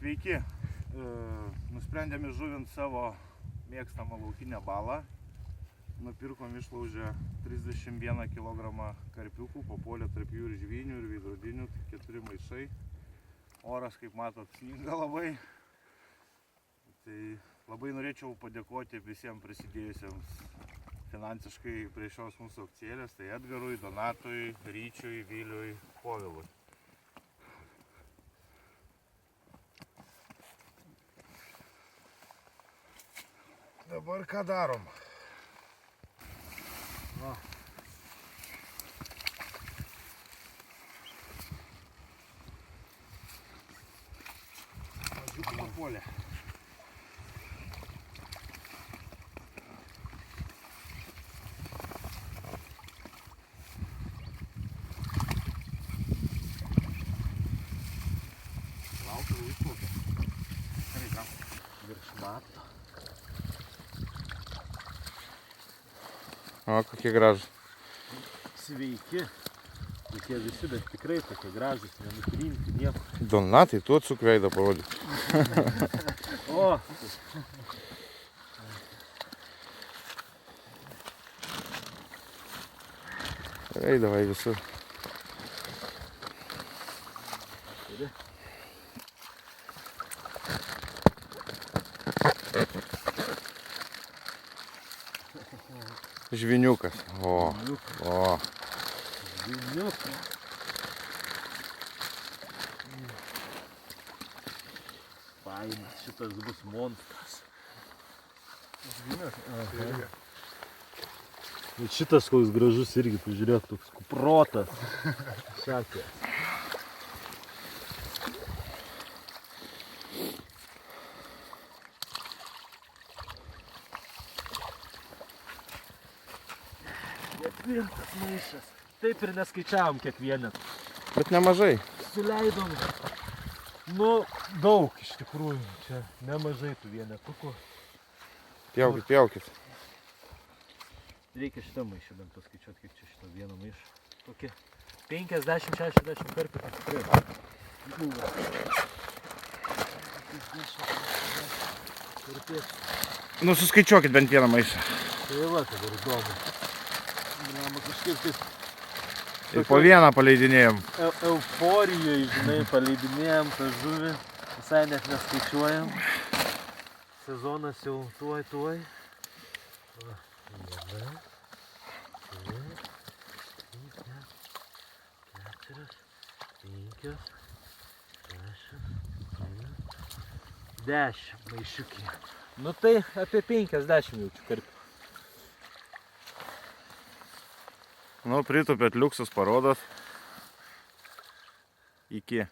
Sveiki, nusprendėme žuvint savo mėgstamą laukinę balą. Nupirkom išlaužę 31 kg karpiukų, papuolė tarp jų ir žvynių, ir veidrodinių, 4 maišai. Oras, kaip matot, sninga labai. Tai labai norėčiau padėkoti visiems prisidėjusiems finansiškai prie šios mūsų akcijėlės. Tai Edgarui, Donatui, Ryčiui, Viliui, Povilui. Dabar ką darom? Va. Mažiuk papuolė. Laukiu išplaukė. Gerai, ką? Virš mato. O, kokie gražūs. Sveiki. Tokie visi, bet tikrai tokie gražūs, nenutrinti nieko. Donatai, tu atsuk veidą parodyk. O! Ei, davai visur. Žviniukas. O. Žviniukas. Fainas, šitas bus monstras. Žviniukas? Bet šitas koks gražus irgi, pažiūrėk, toks kuprotas. Šakė. Ketvirtas maišas. Taip ir neskaičiavom kiekvieną. Bet nemažai. Suleidom. Nu, daug iš tikrųjų. Čia nemažai tų vienetukų. Pjaukit, pjaukit. Reikia šitą maišą bent paskaičiuoti, kiek čia šito vieno maišo. Tokie 50-60 karpių tikrai. Nu, suskaičiuokit bent vieną maišą. Tai va, tai dar įdomu. Kažkaip taip... Ir po vieną paleidinėjom. Euforijai, žinai, paleidinėjom tą žuvį. Visai net neskaičiuojam. Sezonas jau tuoj. Va, viena, dvi, 4, 5, 6, 10 maišiukį. Nu tai apie 50 jaučiu karpių. Nu, pritupėt liuksus parodot. Iki.